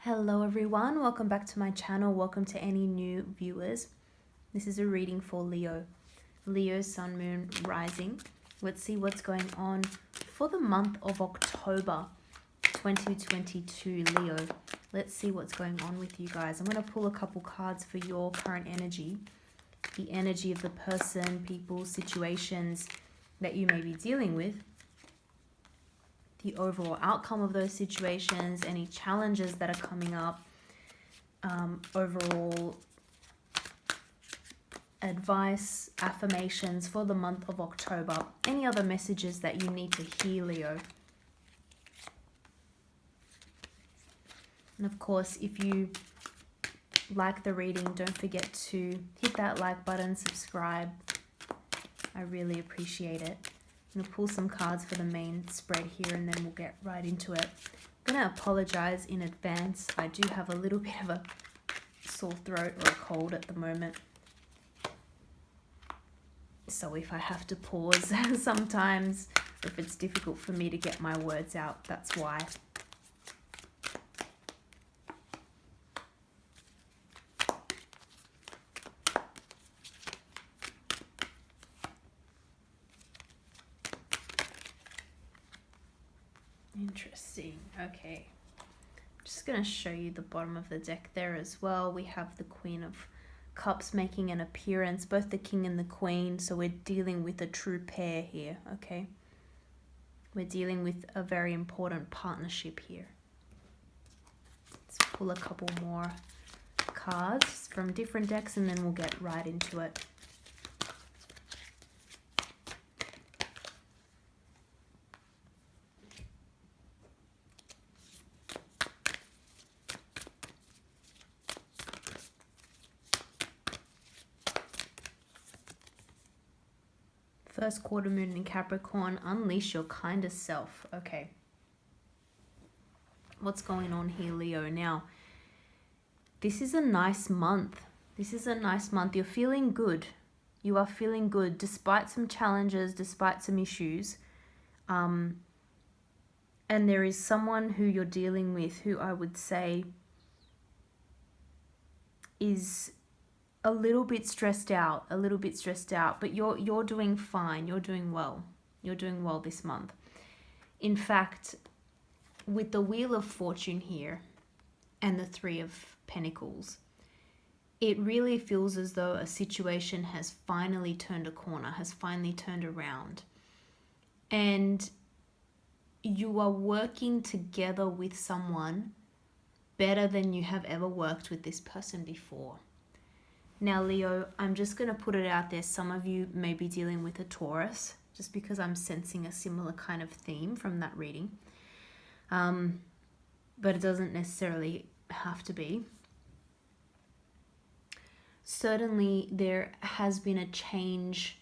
Hello everyone, welcome back to my channel. Welcome to any new viewers. This is a reading for Leo, Sun, Moon, Rising. Let's see what's going on for the month of October 2022, Leo. Let's see what's going on with you guys. I'm going to pull a couple cards for your current energy, the energy of the person, people, situations that you may be dealing with, the overall outcome of those situations, any challenges that are coming up, overall advice, affirmations for the month of October, any other messages that you need to hear, Leo. And of course, if you like the reading, don't forget to hit that like button, subscribe. I really appreciate it. I'm going to pull some cards for the main spread here and then we'll get right into it. I'm going to apologize in advance. I do have a little bit of a sore throat or a cold at the moment. So if I have to pause sometimes, if it's difficult for me to get my words out, that's why. Interesting. Okay. I'm just going to show you the bottom of the deck there as well. We have the Queen of Cups making an appearance, both the King and the Queen. So we're dealing with a true pair here, okay? We're dealing with a very important partnership here. Let's pull a couple more cards from different decks and then we'll get right into it. First quarter moon in Capricorn, unleash your kindest self. Okay. What's going on here, Leo? Now, this is a nice month. This is a nice month. You're feeling good. You are feeling good despite some challenges, despite some issues. And there is someone who you're dealing with who I would say is a little bit stressed out, but you're doing fine. You're doing well. You're doing well this month. In fact, with the Wheel of Fortune here and the Three of Pentacles, it really feels as though a situation has finally turned a corner, has finally turned around. And you are working together with someone better than you have ever worked with this person before. Now, Leo, I'm just going to put it out there. Some of you may be dealing with a Taurus, just because I'm sensing a similar kind of theme from that reading. But it doesn't necessarily have to be. Certainly, there has been a change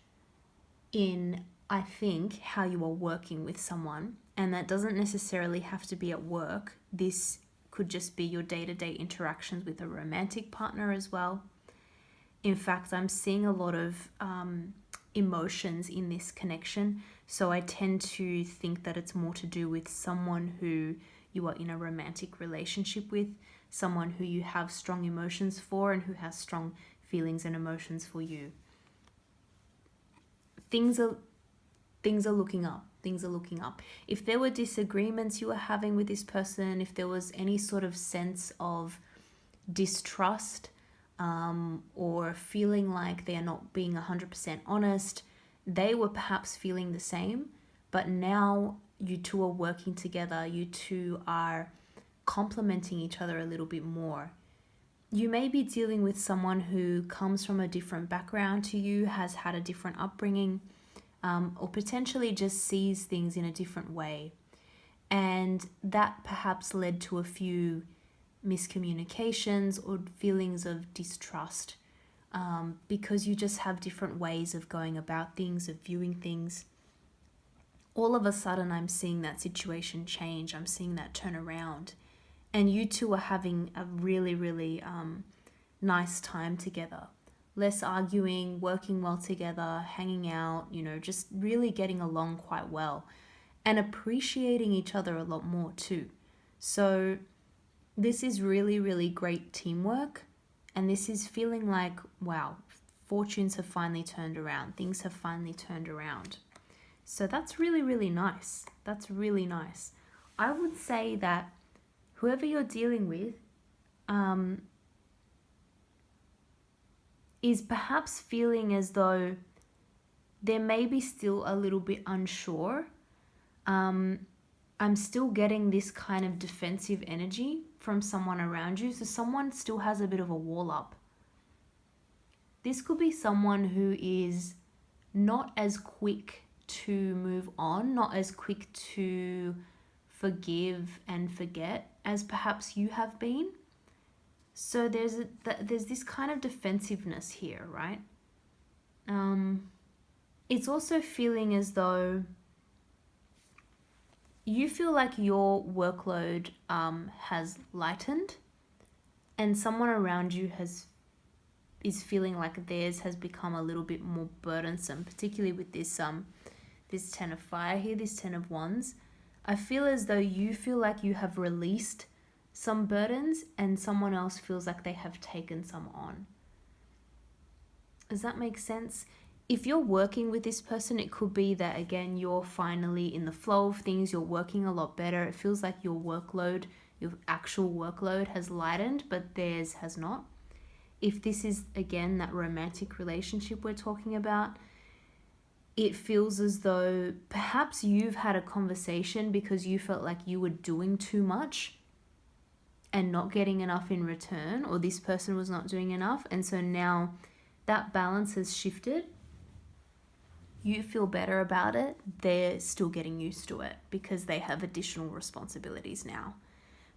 in, I think, how you are working with someone. And that doesn't necessarily have to be at work. This could just be your day-to-day interactions with a romantic partner as well. In fact, I'm seeing a lot of emotions in this connection. So I tend to think that it's more to do with someone who you are in a romantic relationship with, someone who you have strong emotions for and who has strong feelings and emotions for you. Things are looking up. Things are looking up. If there were disagreements you were having with this person, if there was any sort of sense of distrust, or feeling like they're not being 100% honest, they were perhaps feeling the same, but now you two are working together, you two are complementing each other a little bit more. You may be dealing with someone who comes from a different background to you, has had a different upbringing, or potentially just sees things in a different way. And that perhaps led to a few miscommunications or feelings of distrust, because you just have different ways of going about things, of viewing things. All of a sudden, I'm seeing that situation change. I'm seeing that turn around. And you two are having a really, really nice time together. Less arguing, working well together, hanging out, just really getting along quite well. And appreciating each other a lot more too. So This is really, really great teamwork. And this is feeling like, wow, fortunes have finally turned around. Things have finally turned around. So that's really, really nice. That's really nice. I would say that whoever you're dealing with is perhaps feeling as though they're maybe still a little bit unsure. I'm still getting this kind of defensive energy from someone around you. So someone still has a bit of a wall up. This could be someone who is not as quick to move on, not as quick to forgive and forget as perhaps you have been. So there's this kind of defensiveness here, right? It's also feeling as though you feel like your workload has lightened, and someone around you is feeling like theirs has become a little bit more burdensome, particularly with this this 10 of fire here, this 10 of wands. I feel as though you feel like you have released some burdens and someone else feels like they have taken some on. Does that make sense? If you're working with this person, it could be that, again, you're finally in the flow of things, you're working a lot better. It feels like your workload, your actual workload has lightened, but theirs has not. If this is, again, that romantic relationship we're talking about, it feels as though perhaps you've had a conversation because you felt like you were doing too much and not getting enough in return, or this person was not doing enough. And so now that balance has shifted. You feel better about it. They're still getting used to it because they have additional responsibilities now.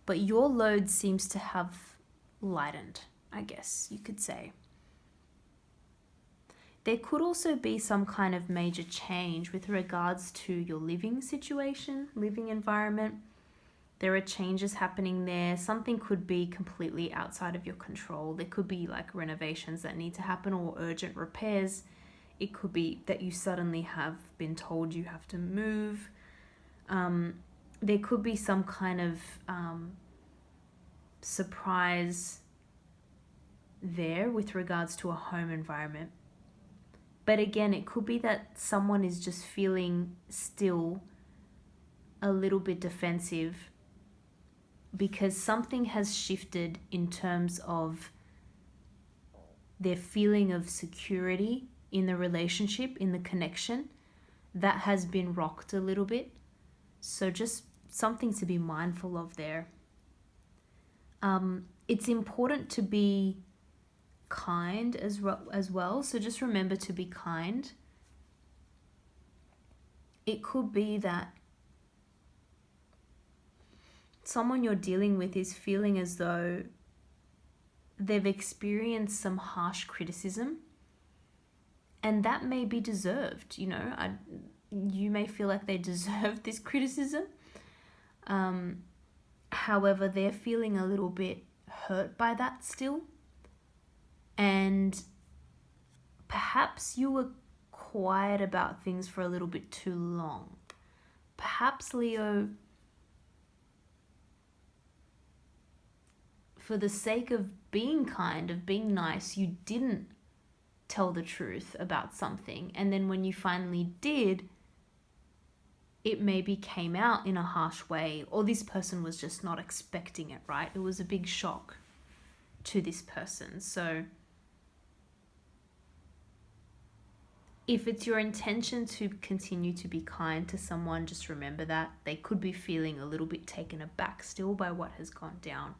But your load seems to have lightened, I guess you could say. There could also be some kind of major change with regards to your living situation, living environment. There are changes happening there. Something could be completely outside of your control. There could be like renovations that need to happen or urgent repairs. It could be that you suddenly have been told you have to move. There could be some kind of surprise there with regards to a home environment. But again, it could be that someone is just feeling still a little bit defensive because something has shifted in terms of their feeling of security in the relationship, in the connection. That has been rocked a little bit. So just something to be mindful of there. It's important to be kind as well. So just remember to be kind. It could be that someone you're dealing with is feeling as though they've experienced some harsh criticism, and that may be deserved. You know, you may feel like they deserve this criticism. However, they're feeling a little bit hurt by that still. And perhaps you were quiet about things for a little bit too long. Perhaps, Leo, for the sake of being kind, of being nice, you didn't tell the truth about something. And then when you finally did, it maybe came out in a harsh way, or this person was just not expecting it, right? It was a big shock to this person. So if it's your intention to continue to be kind to someone, just remember that they could be feeling a little bit taken aback still by what has gone down.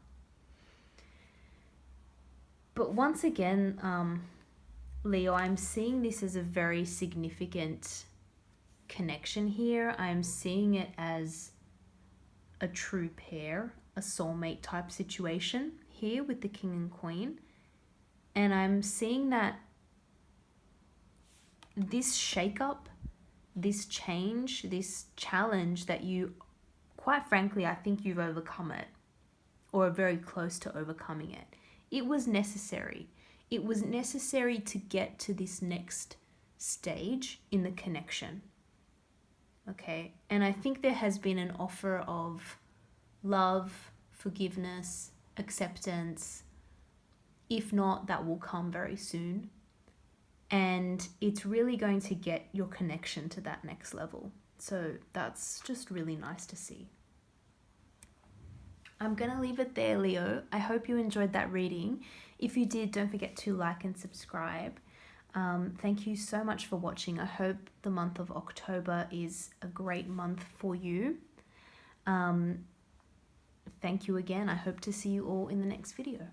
But once again, Leo, I'm seeing this as a very significant connection here. I'm seeing it as a true pair, a soulmate type situation here with the King and Queen. And I'm seeing that this shakeup, this change, this challenge that you, quite frankly, I think you've overcome it, or are very close to overcoming it. It was necessary. It was necessary to get to this next stage in the connection. Okay, and I think there has been an offer of love, forgiveness, acceptance. If not, that will come very soon. And it's really going to get your connection to that next level. So that's just really nice to see. I'm going to leave it there, Leo. I hope you enjoyed that reading. If you did, don't forget to like and subscribe. Thank you so much for watching. I hope the month of October is a great month for you. Thank you again. I hope to see you all in the next video.